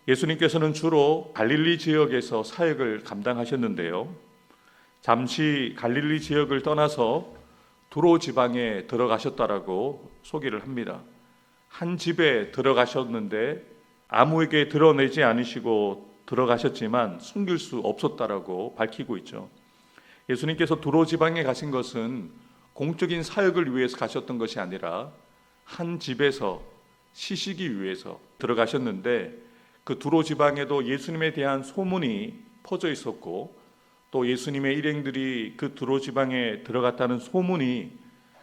예수님께서는 주로 갈릴리 지역에서 사역을 감당하셨는데요. 잠시 갈릴리 지역을 떠나서 두로 지방에 들어가셨다라고 소개를 합니다. 한 집에 들어가셨는데 아무에게 드러내지 않으시고 들어가셨지만 숨길 수 없었다라고 밝히고 있죠. 예수님께서 두로 지방에 가신 것은 공적인 사역을 위해서 가셨던 것이 아니라 한 집에서 쉬시기 위해서 들어가셨는데, 그 두로 지방에도 예수님에 대한 소문이 퍼져 있었고 또 예수님의 일행들이 그 두로 지방에 들어갔다는 소문이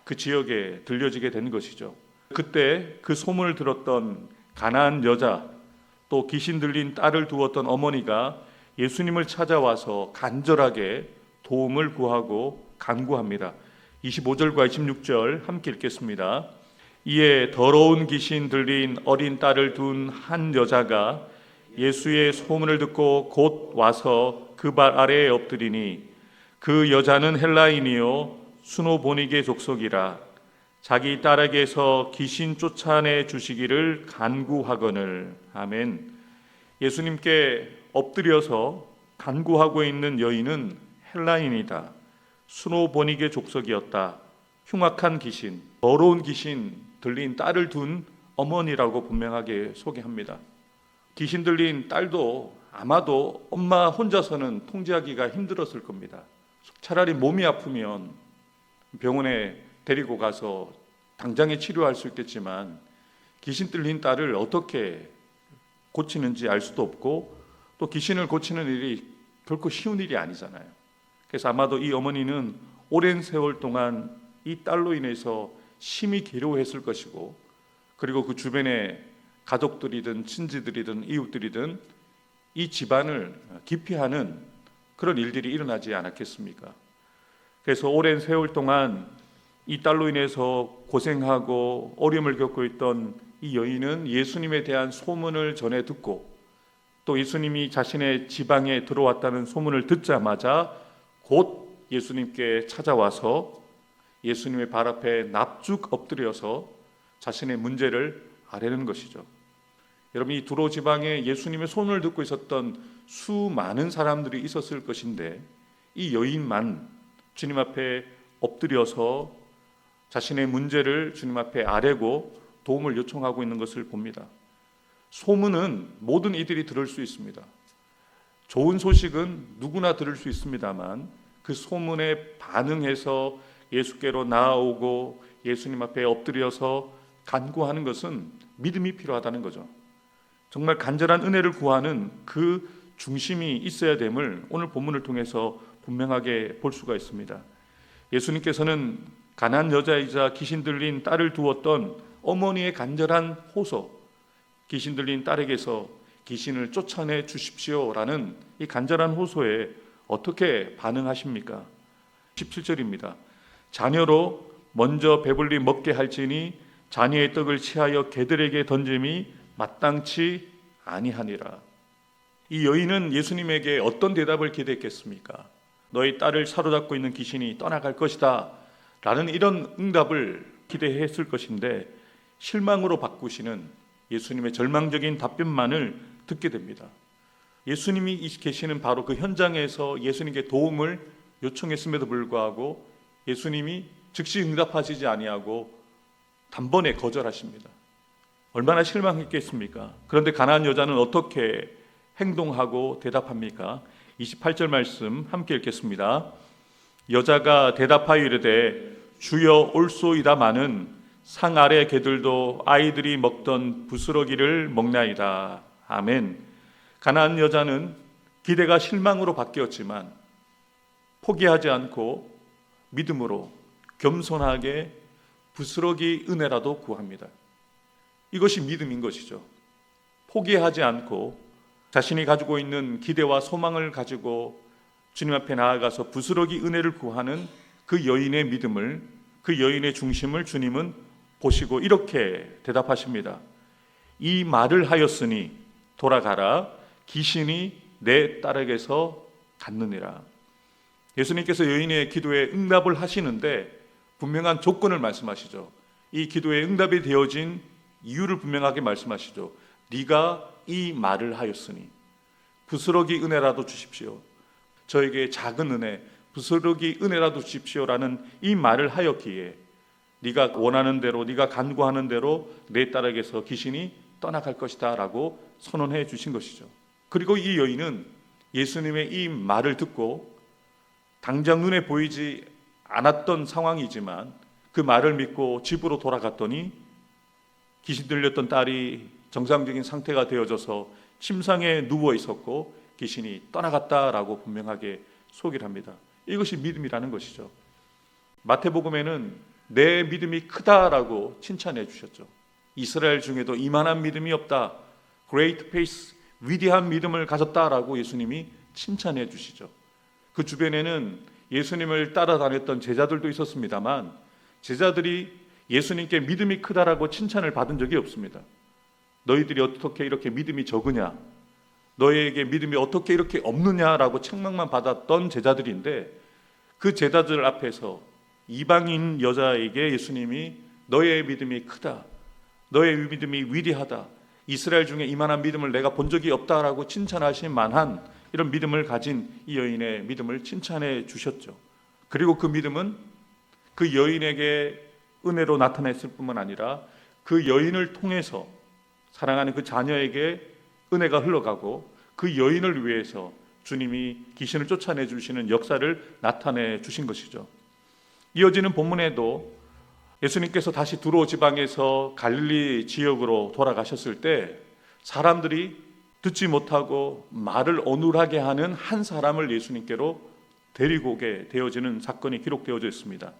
그 지역에 들려지게 된 것이죠. 그때 그 소문을 들었던 가나안 여자, 또 귀신 들린 딸을 두었던 어머니가 예수님을 찾아와서 간절하게 도움을 구하고 간구합니다. 25절과 26절 함께 읽겠습니다. 이에 더러운 귀신 들린 어린 딸을 둔 한 여자가 예수의 소문을 듣고 곧 와서 그 발 아래에 엎드리니, 그 여자는 헬라인이요 수노보니게 족속이라 자기 딸에게서 귀신 쫓아내 주시기를 간구하거늘. 아멘. 예수님께 엎드려서 간구하고 있는 여인은 헬라인이다. 수노보니게 족속이었다. 흉악한 귀신, 더러운 귀신 들린 딸을 둔 어머니라고 분명하게 소개합니다. 귀신 들린 딸도 아마도 엄마 혼자서는 통제하기가 힘들었을 겁니다. 차라리 몸이 아프면 병원에 데리고 가서 당장에 치료할 수 있겠지만 귀신 들린 딸을 어떻게 고치는지 알 수도 없고, 또 귀신을 고치는 일이 결코 쉬운 일이 아니잖아요. 그래서 아마도 이 어머니는 오랜 세월 동안 이 딸로 인해서 심히 괴로워했을 것이고, 그리고 그 주변에 가족들이든 친지들이든 이웃들이든 이 집안을 기피하는 그런 일들이 일어나지 않았겠습니까? 그래서 오랜 세월 동안 이 딸로 인해서 고생하고 어려움을 겪고 있던 이 여인은 예수님에 대한 소문을 전해 듣고, 또 예수님이 자신의 지방에 들어왔다는 소문을 듣자마자 곧 예수님께 찾아와서 예수님의 발 앞에 납죽 엎드려서 자신의 문제를 아뢰는 것이죠. 여러분, 이 두로 지방에 예수님의 손을 듣고 있었던 수많은 사람들이 있었을 것인데 이 여인만 주님 앞에 엎드려서 자신의 문제를 주님 앞에 아뢰고 도움을 요청하고 있는 것을 봅니다. 소문은 모든 이들이 들을 수 있습니다. 좋은 소식은 누구나 들을 수 있습니다만 그 소문에 반응해서 예수께로 나아오고 예수님 앞에 엎드려서 간구하는 것은 믿음이 필요하다는 거죠. 정말 간절한 은혜를 구하는 그 중심이 있어야 됨을 오늘 본문을 통해서 분명하게 볼 수가 있습니다. 예수님께서는 가난한 여자이자 귀신 들린 딸을 두었던 어머니의 간절한 호소, 귀신 들린 딸에게서 귀신을 쫓아내 주십시오라는 이 간절한 호소에 어떻게 반응하십니까? 17절입니다. 자녀로 먼저 배불리 먹게 할지니 자녀의 떡을 취하여 개들에게 던짐이 마땅치 아니하니라. 이 여인은 예수님에게 어떤 대답을 기대했겠습니까? 너희 딸을 사로잡고 있는 귀신이 떠나갈 것이다 라는 이런 응답을 기대했을 것인데 실망으로 바꾸시는 예수님의 절망적인 답변만을 듣게 됩니다. 예수님이 계시는 바로 그 현장에서 예수님께 도움을 요청했음에도 불구하고 예수님이 즉시 응답하시지 아니하고 단번에 거절하십니다. 얼마나 실망했겠습니까? 그런데 가난한 여자는 어떻게 행동하고 대답합니까? 28절 말씀 함께 읽겠습니다. 여자가 대답하여 이르되 주여 올소이다마는 상 아래 개들도 아이들이 먹던 부스러기를 먹나이다. 아멘. 가난한 여자는 기대가 실망으로 바뀌었지만 포기하지 않고 믿음으로 겸손하게 부스러기 은혜라도 구합니다. 이것이 믿음인 것이죠. 포기하지 않고 자신이 가지고 있는 기대와 소망을 가지고 주님 앞에 나아가서 부스러기 은혜를 구하는 그 여인의 믿음을, 그 여인의 중심을 주님은 보시고 이렇게 대답하십니다. 이 말을 하였으니 돌아가라, 귀신이 내 딸에게서 갔느니라. 예수님께서 여인의 기도에 응답을 하시는데 분명한 조건을 말씀하시죠. 이 기도에 응답이 되어진 이유를 분명하게 말씀하시죠. 네가 이 말을 하였으니 부스러기 은혜라도 주십시오. 저에게 작은 은혜, 부스러기 은혜라도 주십시오라는 이 말을 하였기에 네가 원하는 대로, 네가 간구하는 대로 내 딸에게서 귀신이 떠나갈 것이다 라고 선언해 주신 것이죠. 그리고 이 여인은 예수님의 이 말을 듣고 당장 눈에 보이지 않았던 상황이지만 그 말을 믿고 집으로 돌아갔더니 귀신 들렸던 딸이 정상적인 상태가 되어져서 침상에 누워 있었고 귀신이 떠나갔다라고 분명하게 소개를 합니다. 이것이 믿음이라는 것이죠. 마태복음에는 내 믿음이 크다라고 칭찬해 주셨죠. 이스라엘 중에도 이만한 믿음이 없다, Great faith, 위대한 믿음을 가졌다라고 예수님이 칭찬해 주시죠. 그 주변에는 예수님을 따라다녔던 제자들도 있었습니다만 제자들이 예수님께 믿음이 크다라고 칭찬을 받은 적이 없습니다. 너희들이 어떻게 이렇게 믿음이 적으냐, 너희에게 믿음이 어떻게 이렇게 없느냐라고 책망만 받았던 제자들인데 그 제자들 앞에서 이방인 여자에게 예수님이 너의 믿음이 크다, 너의 믿음이 위대하다, 이스라엘 중에 이만한 믿음을 내가 본 적이 없다라고 칭찬하실 만한 이런 믿음을 가진 이 여인의 믿음을 칭찬해 주셨죠. 그리고 그 믿음은 그 여인에게 은혜로 나타났을 뿐만 아니라 그 여인을 통해서 사랑하는 그 자녀에게 은혜가 흘러가고 그 여인을 위해서 주님이 귀신을 쫓아내 주시는 역사를 나타내 주신 것이죠. 이어지는 본문에도 예수님께서 다시 두로 지방에서 갈릴리 지역으로 돌아가셨을 때 사람들이 듣지 못하고 말을 어눌하게 하는 한 사람을 예수님께로 데리고 오게 되어지는 사건이 기록되어져 있습니다.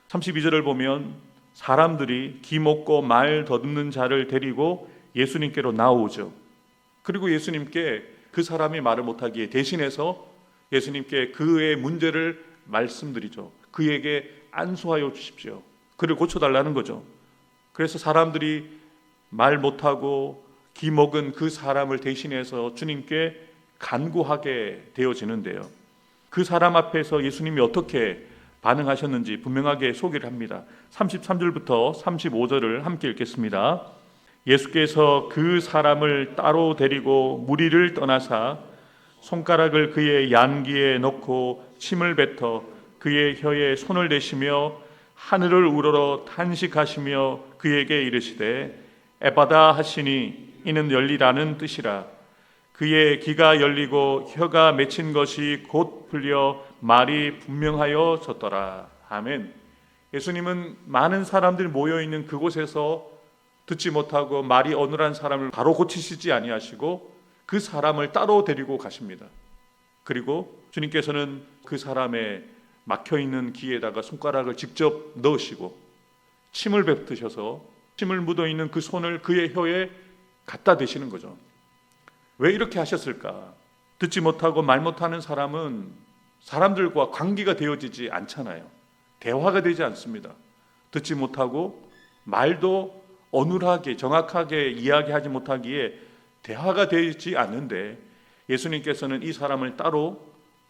32절을 보면 사람들이 귀 먹고 말 더듬는 자를 데리고 예수님께로 나오죠. 그리고 예수님께 그 사람이 말을 못하기에 대신해서 예수님께 그의 문제를 말씀드리죠. 그에게 안수하여 주십시오. 그를 고쳐달라는 거죠. 그래서 사람들이 말 못하고 귀 먹은 그 사람을 대신해서 주님께 간구하게 되어지는데요. 그 사람 앞에서 예수님이 어떻게 반응하셨는지 분명하게 소개를 합니다. 33절부터 35절을 함께 읽겠습니다. 예수께서 그 사람을 따로 데리고 무리를 떠나사 손가락을 그의 양귀에 넣고 침을 뱉어 그의 혀에 손을 대시며 하늘을 우러러 탄식하시며 그에게 이르시되 에바다 하시니 이는 열리라는 뜻이라. 그의 귀가 열리고 혀가 맺힌 것이 곧 풀려 말이 분명하여 졌더라. 아멘. 예수님은 많은 사람들이 모여있는 그곳에서 듣지 못하고 말이 어눌한 사람을 바로 고치시지 아니하시고 그 사람을 따로 데리고 가십니다. 그리고 주님께서는 그 사람의 막혀있는 귀에다가 손가락을 직접 넣으시고 침을 뱉으셔서 침을 묻어있는 그 손을 그의 혀에 갖다 대시는 거죠. 왜 이렇게 하셨을까? 듣지 못하고 말 못하는 사람은 사람들과 관계가 되어지지 않잖아요. 대화가 되지 않습니다. 듣지 못하고 말도 어눌하게 정확하게 이야기하지 못하기에 대화가 되지 않는데 예수님께서는 이 사람을 따로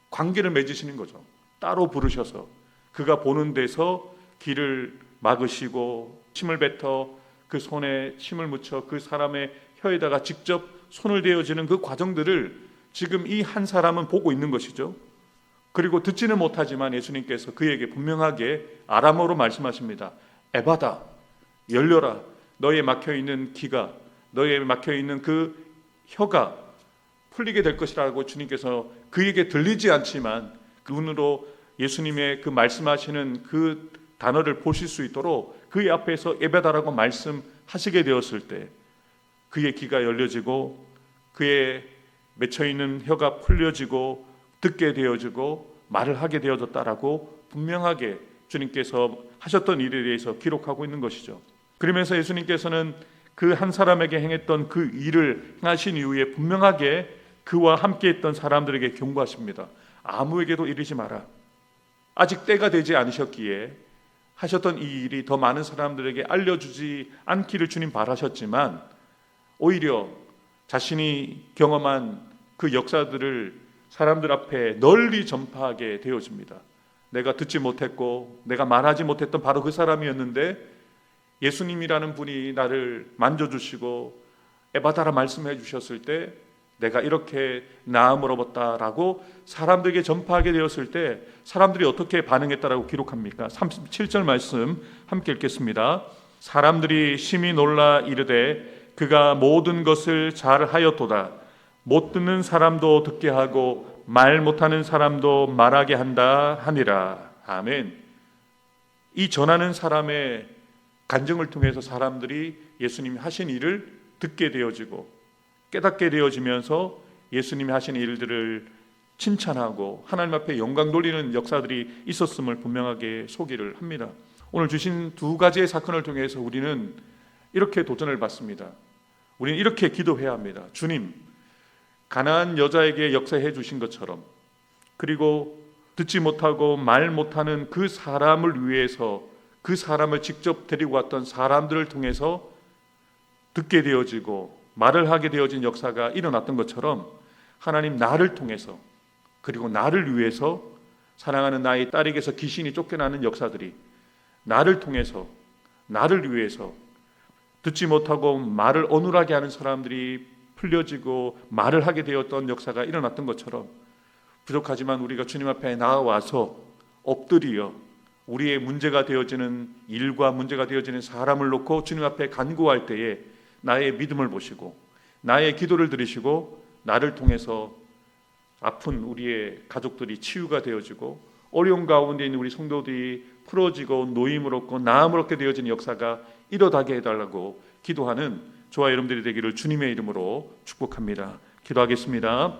관계를 맺으시는 거죠. 따로 부르셔서 그가 보는 데서 귀를 막으시고 침을 뱉어 그 손에 침을 묻혀 그 사람의 혀에다가 직접 손을 대어지는 그 과정들을 지금 이 한 사람은 보고 있는 것이죠. 그리고 듣지는 못하지만 예수님께서 그에게 분명하게 아람어로 말씀하십니다. 에바다, 열려라. 너의 막혀있는 귀가, 너의 막혀있는 그 혀가 풀리게 될 것이라고 주님께서 그에게 들리지 않지만 그 눈으로 예수님의 그 말씀하시는 그 단어를 보실 수 있도록 그의 앞에서 에바다라고 말씀하시게 되었을 때 그의 귀가 열려지고 그의 맺혀있는 혀가 풀려지고 듣게 되어지고 말을 하게 되어졌다라고 분명하게 주님께서 하셨던 일에 대해서 기록하고 있는 것이죠. 그러면서 예수님께서는 그 한 사람에게 행했던 그 일을 행하신 이후에 분명하게 그와 함께 했던 사람들에게 경고하십니다. 아무에게도 이르지 마라. 아직 때가 되지 않으셨기에 하셨던 이 일이 더 많은 사람들에게 알려주지 않기를 주님 바라셨지만 오히려 자신이 경험한 그 역사들을 사람들 앞에 널리 전파하게 되어집니다. 내가 듣지 못했고 내가 말하지 못했던 바로 그 사람이었는데 예수님이라는 분이 나를 만져주시고 에바다라 말씀해 주셨을 때 내가 이렇게 나음을 얻었다라고 사람들에게 전파하게 되었을 때 사람들이 어떻게 반응했다라고 기록합니까? 37절 말씀 함께 읽겠습니다. 사람들이 심히 놀라 이르되 그가 모든 것을 잘하였도다. 못 듣는 사람도 듣게 하고 말 못하는 사람도 말하게 한다 하니라. 아멘. 이 전하는 사람의 간증을 통해서 사람들이 예수님이 하신 일을 듣게 되어지고 깨닫게 되어지면서 예수님이 하신 일들을 칭찬하고 하나님 앞에 영광 돌리는 역사들이 있었음을 분명하게 소개를 합니다. 오늘 주신 두 가지의 사건을 통해서 우리는 이렇게 도전을 받습니다. 우리는 이렇게 기도해야 합니다. 주님, 가나안 여자에게 역사해 주신 것처럼, 그리고 듣지 못하고 말 못하는 그 사람을 위해서 그 사람을 직접 데리고 왔던 사람들을 통해서 듣게 되어지고 말을 하게 되어진 역사가 일어났던 것처럼 하나님 나를 통해서 그리고 나를 위해서 사랑하는 나의 딸에게서 귀신이 쫓겨나는 역사들이 나를 통해서 나를 위해서 듣지 못하고 말을 어눌하게 하는 사람들이 풀려지고 말을 하게 되었던 역사가 일어났던 것처럼 부족하지만 우리가 주님 앞에 나아와서 엎드려 우리의 문제가 되어지는 일과 문제가 되어지는 사람을 놓고 주님 앞에 간구할 때에 나의 믿음을 보시고 나의 기도를 들으시고 나를 통해서 아픈 우리의 가족들이 치유가 되어지고 어려운 가운데 있는 우리 성도들이 풀어지고 노임을 얻고 나음을 얻게 되어지는 역사가 일어나게 해달라고 기도하는 저와 여러분들이 되기를 주님의 이름으로 축복합니다. 기도하겠습니다.